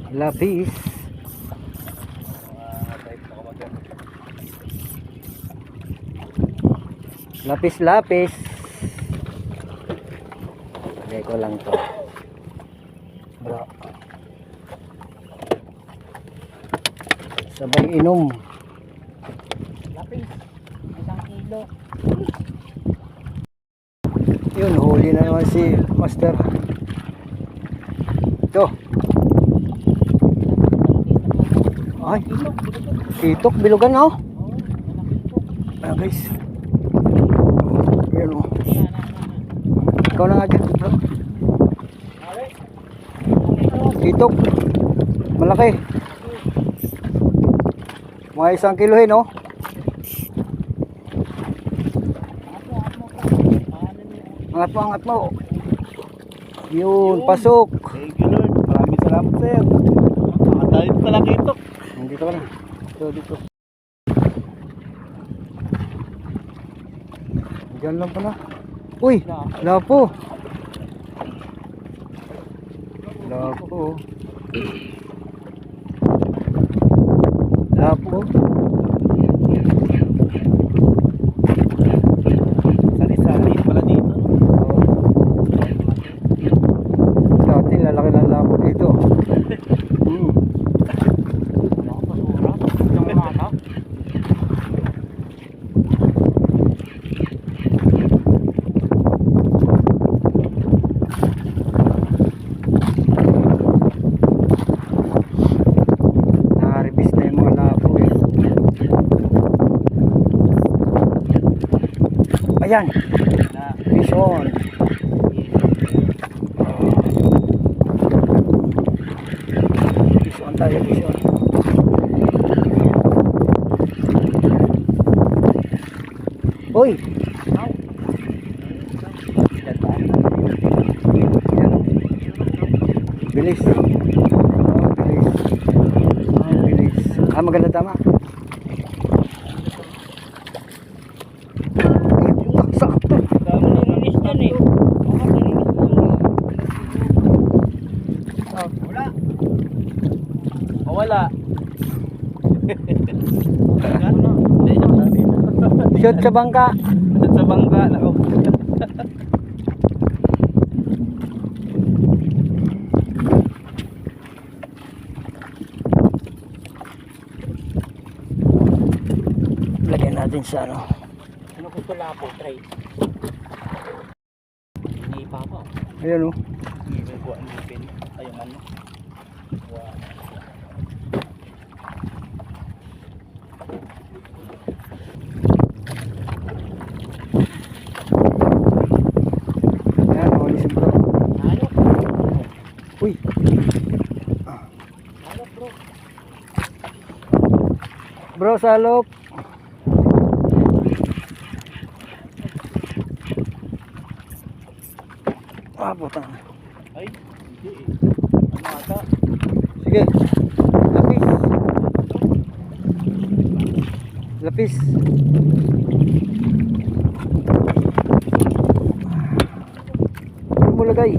Lapis. Lapis. Lagay ko lang to. Bro. Sabay inom. Lapis. 1 kilo. Yun, huli na naman si Master. Ito. Ay, kitok, bilugan oh. Ah, guys. Yan oh. Ikaw na nga dyan, bro. Kitok. Malaki. Mga 1 kilo no? Angat mo. Yun, pasok. Thank you Lord. Maraming salamat sir. Dahil pala kitok. Dito ka na. Dito. Diyan lang pala. Uy, lapo. Lapo. Sali-sali pala dito. Dati lalaki ng lapo dito. Nakaribis na yung mga lapo eh. Ayan. Fish on. Fish on tayo, fish on. Uy! Bilis. Bilis. Ah, maganda tama. Sakto. Dami nilinis dyan eh. Wala. Shoot sa bangka. Sa bangka na ako. Lagyan natin sa ano. Ano gusto lapo? Try. Hindi pa ako. Ayan o. Hindi ko ang ipin. Ayun ano. Wow. Ayan, huli si bro. Ayok. Uy. Ayok bro. Bro, salok. Ah, putang. Ay, hindi eh. Ano ata? Sige. Lapis. Ano mo lagay?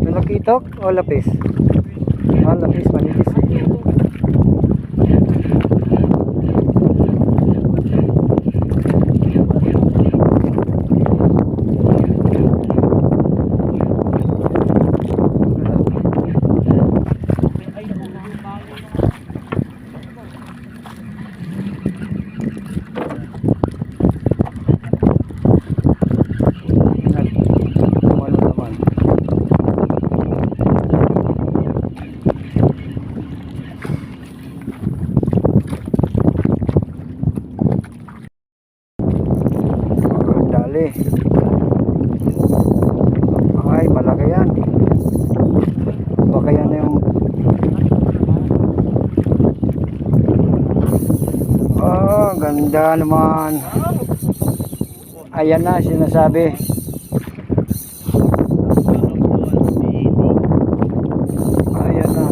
Nalakitok o lapis? Ah, lapis, manipis. Dali. Ay, malaki yan. Baka yan yung ganda naman. Ayan na, sinasabi. Ayan na.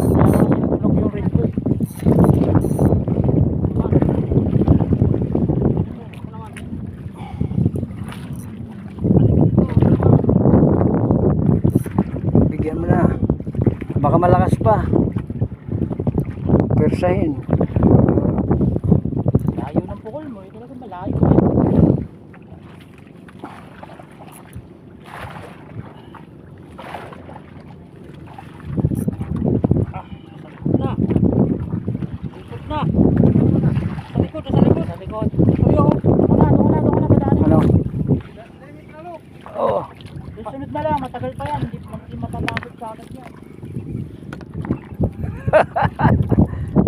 Baka malakas pa. Persahin. Layo ng pukol mo. Ito talaga malayo. Na. Ikot na. Sa likod, sa likod. Sa likod. Tuyo. Doon na, madali. Ano? Oo. Sunod na lang, matagal pa yan. Hindi matatapos sa akin yan.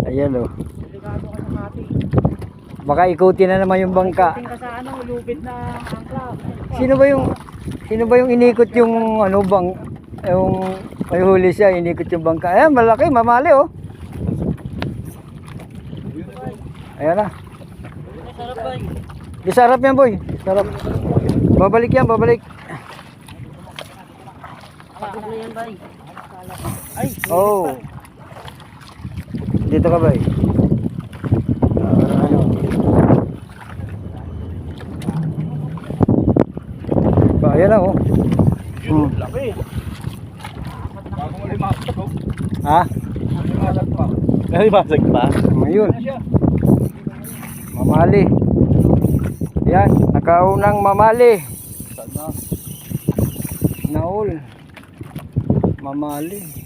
Ayan o. Delikado ka sa kati. Baka ikutin na naman yung bangka. Tingin ka sa ano, lubid na angkla. Sino ba yung inikot yung ano bang yung may huli siya, inikot yung bangka. Ayan, malaki, mamali oh. Ayan na. Sarap ba? Di sarap yan boy. Sarap. Babalik yan, babalik. Pagod na yan, bay. Ay, Oh. Dito ka bay. Ano? Ba, ayan na oh. laki. Bagong limasag oh. Ha? Limasag pa. Limasag pa? Ayun. Mamali. Yan, nakaunang mamali. Sana. Naul. Mamali.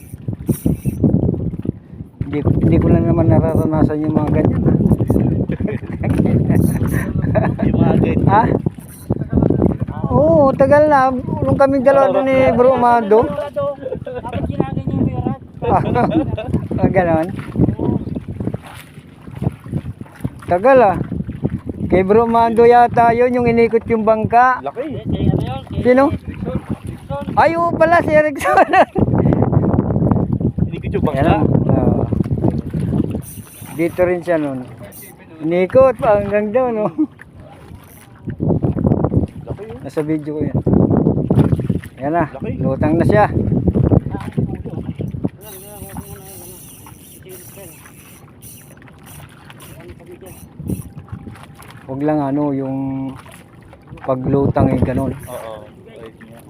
Hindi ko na naman nararanasan yung mga ganyan. Yung mga ganyan. Ha? Oo, tagal na. Nung kaming dalawa doon ni Bro Amado. Bakit ginaganyan yung birat? Ganon. Tagal ah. Kay Bro Amado yata yun, yung inikot yung bangka. Laki. Sino? Ay, oo pala, si Erickson. Inikot yung Yan bangka. ang, dito rin siya nun. Inikot pa hanggang doon, no? Laki yun. Nasa video ko yan. Yan na, Laki. lutang na siya. Huwag lang ano, yung paglutang eh, ganun. Oo. Ayos niya.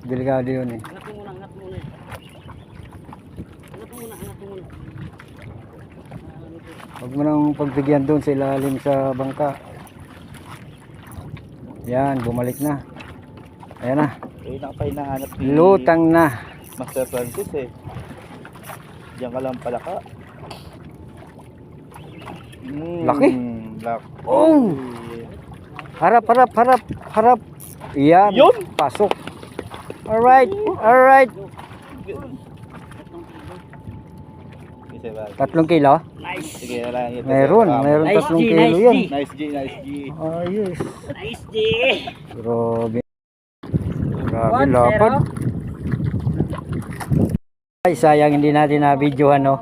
Delikado yun eh. Angat mo muna. Angat mo muna. Huwag mo nang pagbigyan doon sa ilalim sa bangka. Yan, bumalik na. Ayan na. Eh, nakapay nahanap ni Lutang na. Master Francis eh. Diyan ka lang pala ka. Laki. Laki. Oh! Harap. Yan. Yun! Pasok. Alright. Isa ba? 3 kilo? Nice. Sige, wala. Meron 3 kilo yan. Nice G. Ayos. Nice G. Grabe. Grabe lapad. Ay, sayang hindi natin na videohan, no.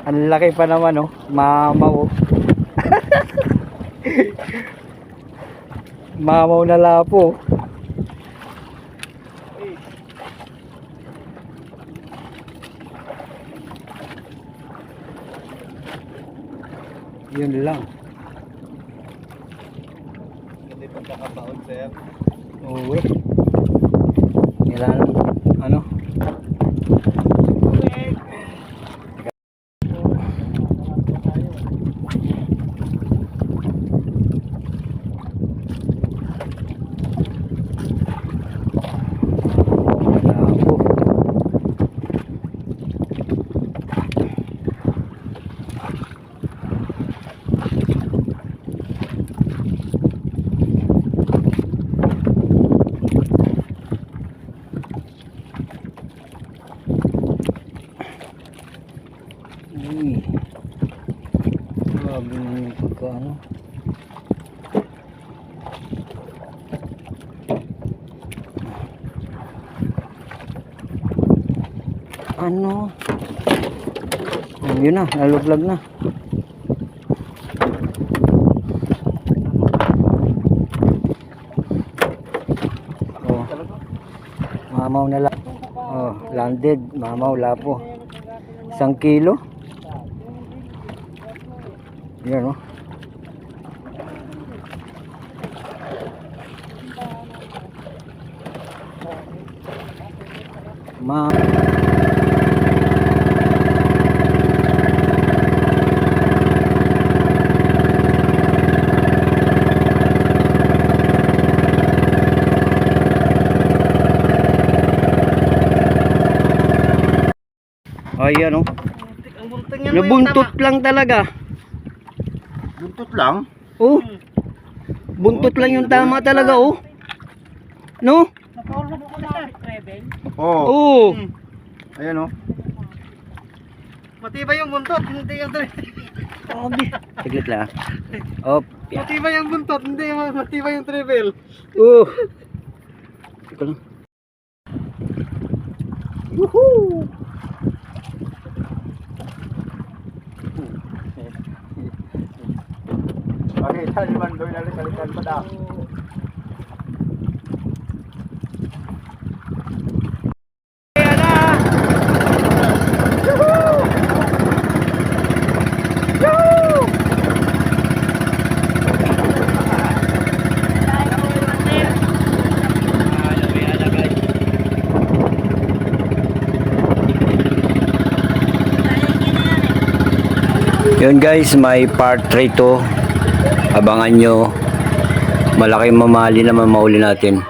Ang laki pa naman, no. Mamaw. Mamaw na lapo. Yun lang. Hindi pa kakabaon, sir. Uwi. Nilalang, ano? Lapo. Uy. Grabe naman yung pagkaano. Ano? Yun na, naluglag na. Oh. Mamaw na lang. Oh, landed, mamaw lapo. 1 kilo. Yan oh. Ma Ayan oh. Ang buntot niya, no, yung Nabuntot tama. lang talaga. Buntot lang. Oh. Buntot lang yung tama talaga oh. No? Napahulog ko na sa treble. Oo. Oo. Ayan oh. Matibay yung buntot, hindi yung treble. Saglit lang. Op. Yeah. Matibay yung buntot, hindi yung matibay yung treble. Oh. Teka lang. Woohoo! Bakit? Saan naman doon nalit-alitan pa daw? Yun guys, may part 3 to. Abangan nyo. Malaking mamali naman mauli natin.